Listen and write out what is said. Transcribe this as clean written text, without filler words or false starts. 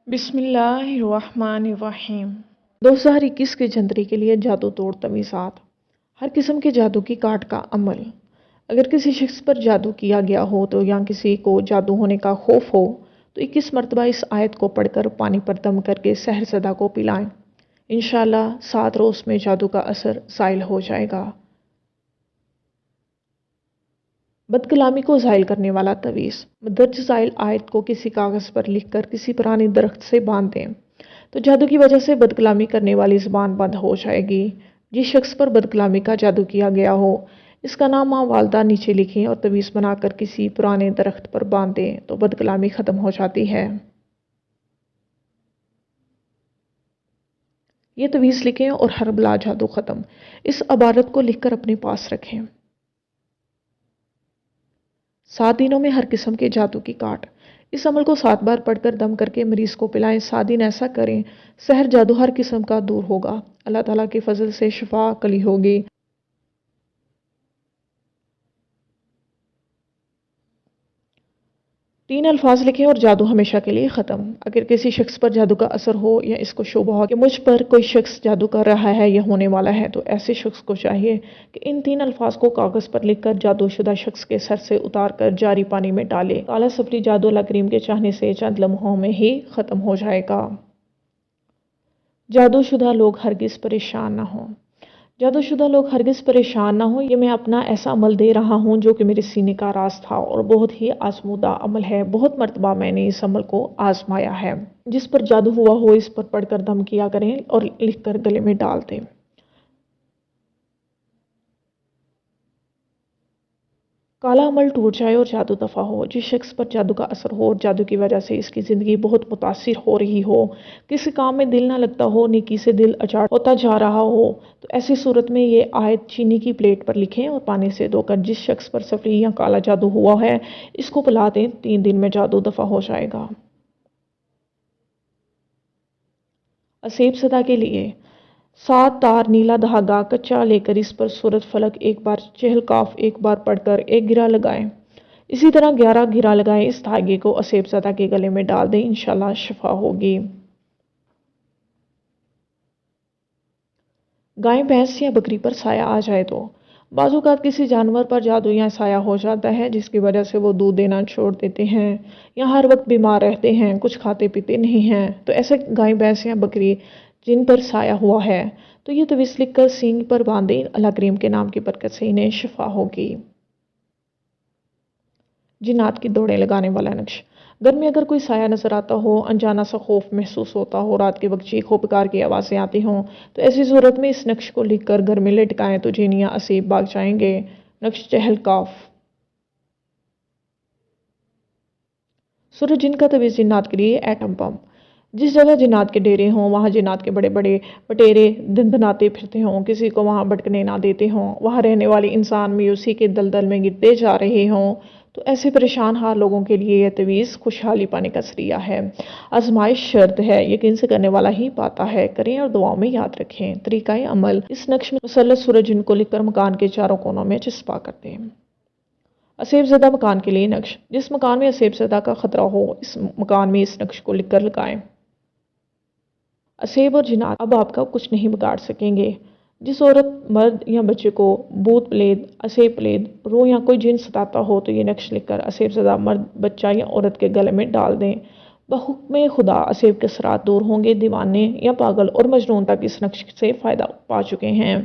بسم اللہ الرحمن الرحیم 2021 کے جنوری کے لیے جادو توڑ تمیزات۔ ہر قسم کے جادو کی کاٹ کا عمل۔ اگر کسی شخص پر جادو کیا گیا ہو تو یا کسی کو جادو ہونے کا خوف ہو تو 21 مرتبہ اس آیت کو پڑھ کر پانی پر دم کر کے سحر زدہ کو پلائیں۔ انشاءاللہ 7 روز میں جادو کا اثر زائل ہو جائے گا۔ بد کلامی کو زائل کرنے والا تعویذ۔ مدرج ذیل آیت کو کسی کاغذ پر لکھ کر کسی پرانے درخت سے باندھ دیں تو جادو کی وجہ سے بد کلامی کرنے والی زبان بند ہو جائے گی۔ جس شخص پر بد کلامی کا جادو کیا گیا ہو اس کا نام ماں والدہ نیچے لکھیں اور تعویذ بنا کر کسی پرانے درخت پر باندھ دیں تو بد کلامی ختم ہو جاتی ہے۔ یہ تعویذ لکھیں اور ہر بلا جادو ختم۔ اس عبارت کو لکھ کر اپنے پاس رکھیں۔ 7 دنوں میں ہر قسم کے جادو کی کاٹ۔ اس عمل کو 7 بار پڑھ کر دم کر کے مریض کو پلائیں۔ 7 دن ایسا کریں، سحر جادو ہر قسم کا دور ہوگا۔ اللہ تعالیٰ کے فضل سے شفا کلی ہوگی۔ 3 الفاظ لکھیں اور جادو ہمیشہ کے لیے ختم۔ اگر کسی شخص پر جادو کا اثر ہو یا اس کو شبہ ہو کہ مجھ پر کوئی شخص جادو کر رہا ہے یا ہونے والا ہے تو ایسے شخص کو چاہیے کہ ان 3 الفاظ کو کاغذ پر لکھ کر جادو شدہ شخص کے سر سے اتار کر جاری پانی میں ڈالے۔ کالا سفری جادو اللہ کریم کے چاہنے سے چند لمحوں میں ہی ختم ہو جائے گا۔ جادو شدہ لوگ ہرگز پریشان نہ ہوں۔ جادو شدہ لوگ ہرگز پریشان نہ ہوں۔ یہ میں اپنا ایسا عمل دے رہا ہوں جو کہ میرے سینے کا راز تھا اور بہت ہی آزمودہ عمل ہے۔ بہت مرتبہ میں نے اس عمل کو آزمایا ہے۔ جس پر جادو ہوا ہو اس پر پڑھ کر دم کیا کریں اور لکھ کر گلے میں ڈال دیں۔ کالا عمل ٹوٹ جائے اور جادو دفع ہو۔ جس شخص پر جادو کا اثر ہو اور جادو کی وجہ سے اس کی زندگی بہت متاثر ہو رہی ہو، کسی کام میں دل نہ لگتا ہو، نیکی سے دل اچاٹ ہوتا جا رہا ہو تو ایسی صورت میں یہ آیت چینی کی پلیٹ پر لکھیں اور پانی سے دھو کر جس شخص پر سفری یا کالا جادو ہوا ہے اس کو پلا دیں۔ 3 دن میں جادو دفع ہو جائے گا۔ اسیب صدا کے لیے 7 تار نیلا دھاگا کچا لے کر اس پر سورۃ فلق 1 بار، چہل کاف 1 بار پڑھ کر 1 گرہ لگائیں۔ اسی طرح 11 گرہ لگائیں۔ اس دھاگے کو اسیب زدہ کے گلے میں ڈال دیں، انشاءاللہ شفا ہوگی۔ گائے، بھینس یا بکری پر سایہ آ جائے تو بعض اوقات کسی جانور پر جادو یا سایہ ہو جاتا ہے جس کی وجہ سے وہ دودھ دینا چھوڑ دیتے ہیں یا ہر وقت بیمار رہتے ہیں، کچھ کھاتے پیتے نہیں ہیں۔ تو ایسے گائے، بھینس یا بکری جن پر سایہ ہوا ہے تو یہ تعویذ لکھ کر سینگ پر باندھیں، اللہ کریم کے نام کی برکت سے انہیں شفا ہوگی۔ جنات کی دوڑیں لگانے والا نقش۔ گھر میں اگر کوئی سایہ نظر آتا ہو، انجانا سا خوف محسوس ہوتا ہو، رات کے وقت چیخ و پکار کی آوازیں آتی ہوں تو ایسی صورت میں اس نقش کو لکھ کر گھر میں لٹکائیں تو جن یا اسیب بھاگ جائیں گے۔ نقش چہل کاف۔ سورہ جن کا تعویذ جنات کے لیے ایٹم بم۔ جس جگہ جنات کے ڈیرے ہوں وہاں جنات کے بڑے بڑے بٹیرے دندناتے پھرتے ہوں، کسی کو وہاں بھٹکنے نہ دیتے ہوں، وہاں رہنے والے انسان مایوسی کے دلدل میں گرتے جا رہے ہوں تو ایسے پریشان حال لوگوں کے لیے یہ تعویذ خوشحالی پانے کا ذریعہ ہے۔ آزمائش شرط ہے، یقین سے کرنے والا ہی پاتا ہے۔ کریں اور دعاؤں میں یاد رکھیں۔ طریقہ عمل: اس نقش میں مثلث سورہ جن کو لکھ کر مکان کے چاروں کونوں میں چسپاں کر دیں۔ اسیب زدہ مکان کے لیے نقش: جس مکان میں اسیب زدہ کا خطرہ ہو اس مکان میں اس نقش کو لکھ کر لگائیں۔ اسیب اور جنات اب آپ کا کچھ نہیں بگاڑ سکیں گے۔ جس عورت، مرد یا بچے کو بھوت پلیت، اسیب پلیت، روح یا کوئی جن ستاتا ہو تو یہ نقش لکھ کر اسیب زدہ مرد، بچہ یا عورت کے گلے میں ڈال دیں۔ بحکم خدا اسیب کے اثرات دور ہوں گے۔ دیوانے یا پاگل اور مجنون تک اس نقش سے فائدہ پا چکے ہیں۔